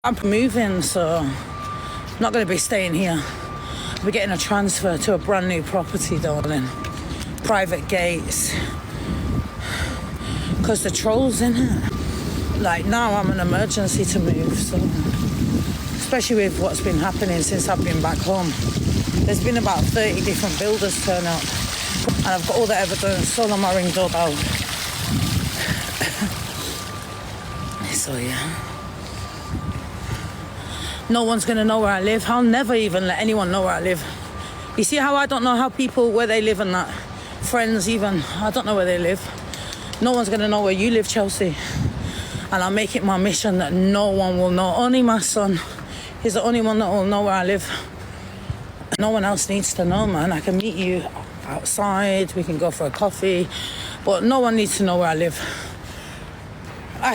I'm moving, so I'm not going to be staying here. We're getting a transfer to a brand new property, darling. Private gates. Because the trolls in it. Like now I'm an emergency to move, so especially with what's been happening since I've been back home. There's been about 30 different builders turn up, and I've got all the evidence all on my Ring doorbell. So yeah, no one's gonna know where I live. I'll never even let anyone know where I live. You see how I don't know how people, where they live and that, friends even, I don't know where they live. No one's gonna know where you live, Chelsea. And I'll make it my mission that no one will know. Only my son. He's the only one that will know where I live. No one else needs to know, man. I can meet you outside. We can go for a coffee. But no one needs to know where I live.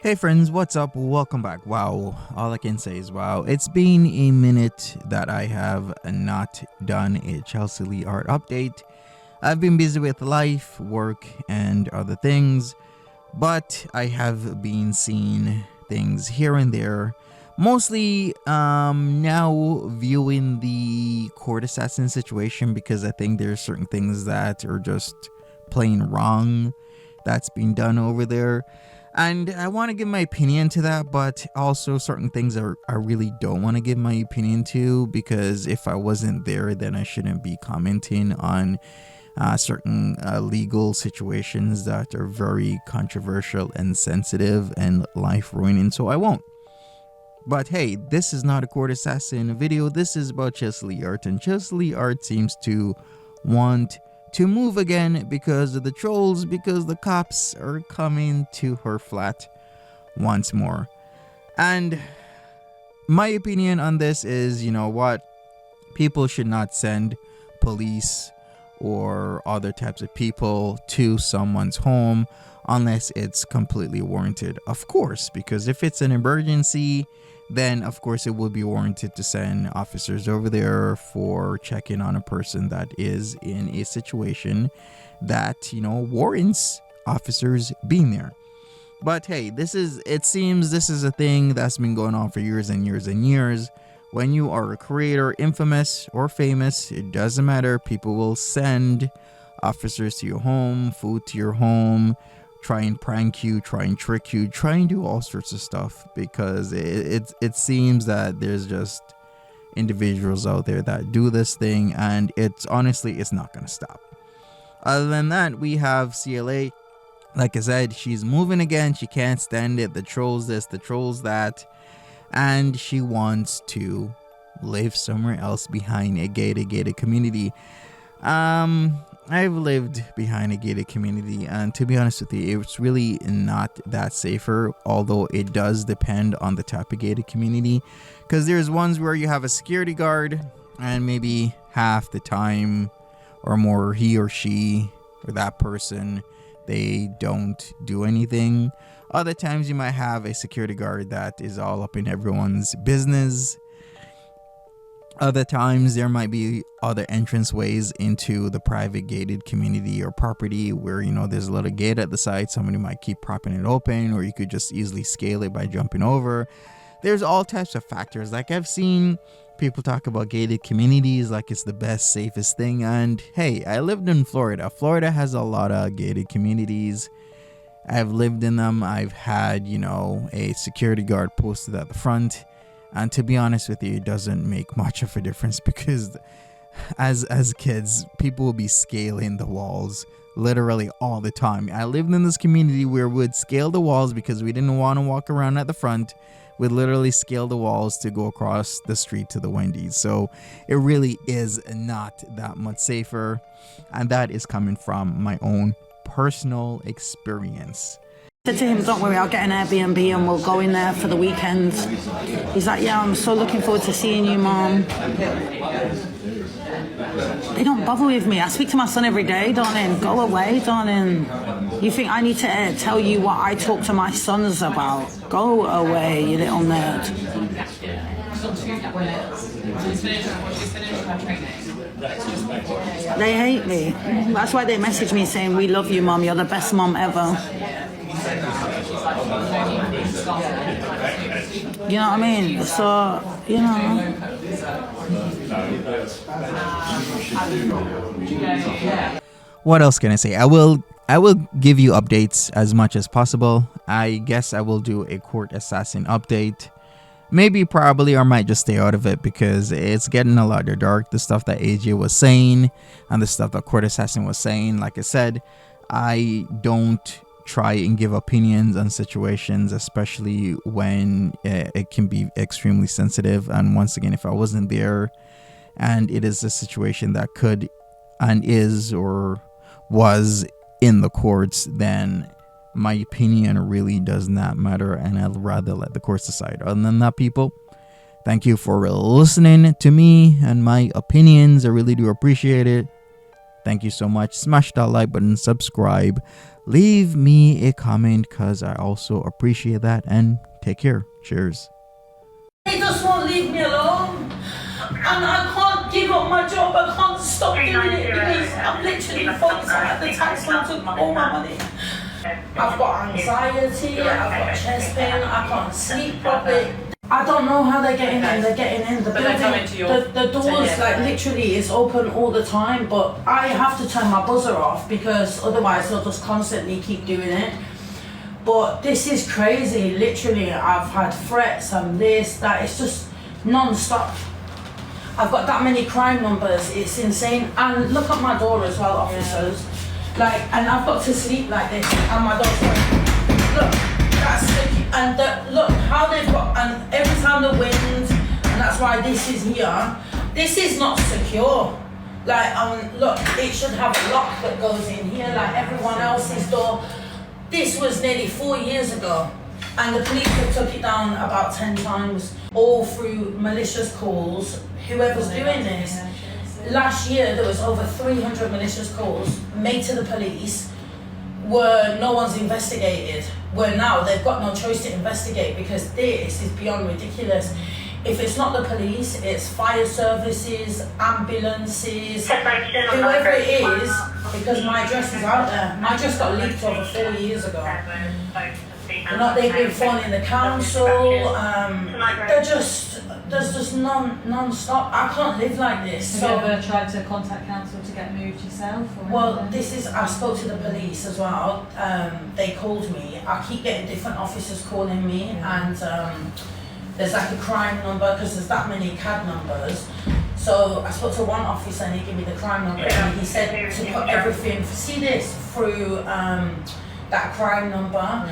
Hey friends, what's up? Welcome back. Wow. All I can say is wow. It's been a minute that I have not done a Chelsea Lee art update. I've been busy with life, work, and other things. But I have been seeing things here and there, mostly now viewing the court assassin situation, because I think there are certain things that are just plain wrong that's being done over there, and I want to give my opinion to that, but also certain things I really don't want to give my opinion to, because if I wasn't there, then I shouldn't be commenting on certain legal situations that are very controversial and sensitive and life ruining, so I won't. But hey, this is not a court assassin video. This is about Chelsea Lee art, and Chelsea Lee art seems to want to move again because of the trolls, because the cops are coming to her flat once more. And my opinion on this is, you know what, people should not send police or other types of people to someone's home unless it's completely warranted, of course, because if it's an emergency, then of course it would be warranted to send officers over there for checking on a person that is in a situation that, you know, warrants officers being there. But hey, it seems this is a thing that's been going on for years and years and years. When you are a creator, infamous or famous, it doesn't matter. People will send officers to your home, food to your home, try and prank you, try and trick you, try and do all sorts of stuff, because it seems that there's just individuals out there that do this thing, and it's not going to stop. Other than that, we have CLA. Like I said, she's moving again. She can't stand it. The trolls this, the trolls that. And she wants to live somewhere else behind a gated community. I've lived behind a gated community, and to be honest with you, it's really not that safer, although it does depend on the type of gated community, because there's ones where you have a security guard and maybe half the time or more, he or she or that person, they don't do anything. Other times you might have a security guard that is all up in everyone's business. Other times there might be other entrance ways into the private gated community or property where, you know, there's a little gate at the side. Somebody might keep propping it open, or you could just easily scale it by jumping over. There's all types of factors. Like, I've seen people talk about gated communities like it's the best, safest thing. And hey, I lived in Florida. Florida has a lot of gated communities. I've lived in them. I've had, you know, a security guard posted at the front, and to be honest with you, it doesn't make much of a difference, because as kids, people will be scaling the walls literally all the time. I lived in this community where we'd scale the walls because we didn't want to walk around at the front. We'd literally scale the walls to go across the street to the Wendy's. So it really is not that much safer, and that is coming from my own personal experience. I said to him, don't worry, I'll get an Airbnb and we'll go in there for the weekend. He's like, yeah, I'm so looking forward to seeing you, Mom. They don't bother with me. I speak to my son every day, darling. Go away, darling. You think I need to tell you what I talk to my sons about? Go away, you little nerd. They hate me. That's why they message me saying, we love you, Mom. You're the best mom ever. You know what I mean? So, you know. What else can I say? I will give you updates as much as possible. I guess I will do a court assassin update. Maybe, probably, or I might just stay out of it because it's getting a lot dark. The stuff that AJ was saying and the stuff that Court Assassin was saying. Like I said, I don't try and give opinions on situations, especially when it can be extremely sensitive. And once again, if I wasn't there and it is a situation that could and is or was in the courts, then my opinion really does not matter, and I'd rather let the courts decide. Other than that, people, thank you for listening to me and my opinions. I really do appreciate it. Thank you so much. Smash that like button, subscribe, leave me a comment because I also appreciate that, and take care. Cheers. They just won't leave me alone, and I can't give up my job. I can't stop doing it because I'm literally focused on the tax man took all my money. I've got anxiety, I've got chest pain, I can't sleep properly. I don't know how they're getting in, they're getting in. The building, the doors, like literally is open all the time, but I have to turn my buzzer off because otherwise they'll just constantly keep doing it. But this is crazy, literally. I've had threats and this, that, it's just non-stop. I've got that many crime numbers, it's insane. And look at my door as well, officers. Like, and I've got to sleep like this, and my dog's going, look, that's the, and look how they've got, and every time the wind, and that's why this is here. This is not secure. Like, look, it should have a lock that goes in here, like everyone else's door. This was nearly 4 years ago, and the police have took it down about 10 times, all through malicious calls. Whoever's doing this. Last year, there was over 300 malicious calls made to the police where no one's investigated. Where now they've got no choice to investigate because this is beyond ridiculous. If it's not the police, it's fire services, ambulances, whoever it is, because my address is out there. My address got leaked over 4 years ago. They've been phoning the council, there's just non-stop. I can't live like this. Have you ever tried to contact council to get moved yourself? Well, I spoke to the police as well. They called me. I keep getting different officers calling me, and there's like a crime number because there's that many CAD numbers. So I spoke to one officer and he gave me the crime number, and he said to put everything, see this, through that crime number.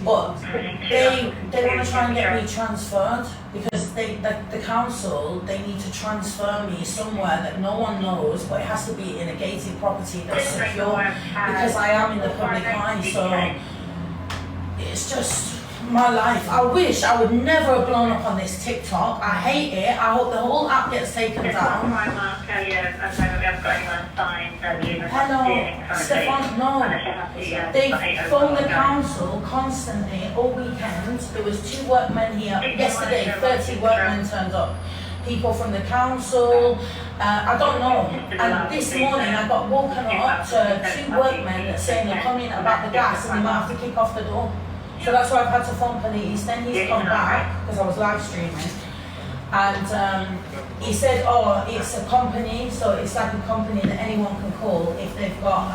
But they want to try and get me transferred because the council, they need to transfer me somewhere that no one knows, but it has to be in a gated property that's secure because I am in the public eye. So it's just my life. I wish I would never have blown up on this TikTok. I hate it. I hope the whole app gets taken down. Hello, Stefan, no. They phoned the council constantly all weekend. There was 2 workmen here. Yesterday, 30 workmen turned up. People from the council, I don't know. And this morning I got woken up to 2 workmen saying they're coming about the gas and they might have to kick off the door. So that's why I've had to phone police. Then he's come back because I was live streaming, and he said, "Oh, it's a company, so it's like a company that anyone can call if they've got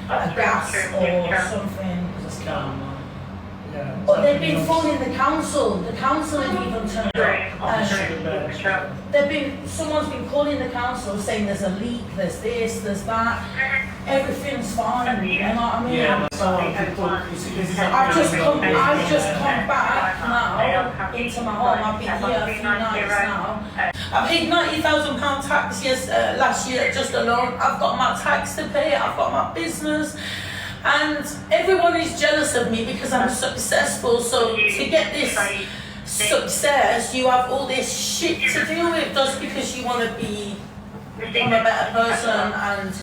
a gas or something." But they've been phoning the council. The council have even turned up. Someone's been calling the council saying there's a leak, there's this, there's that. Everything's fine. You know what I mean? I've just come back now into my home. I've been here a few nights now. I paid £90,000 tax last year just alone. I've got my tax to pay. I've got my business. And everyone is jealous of me because I'm successful. So to get this success, you have all this shit to deal with just because you want to become a better person. And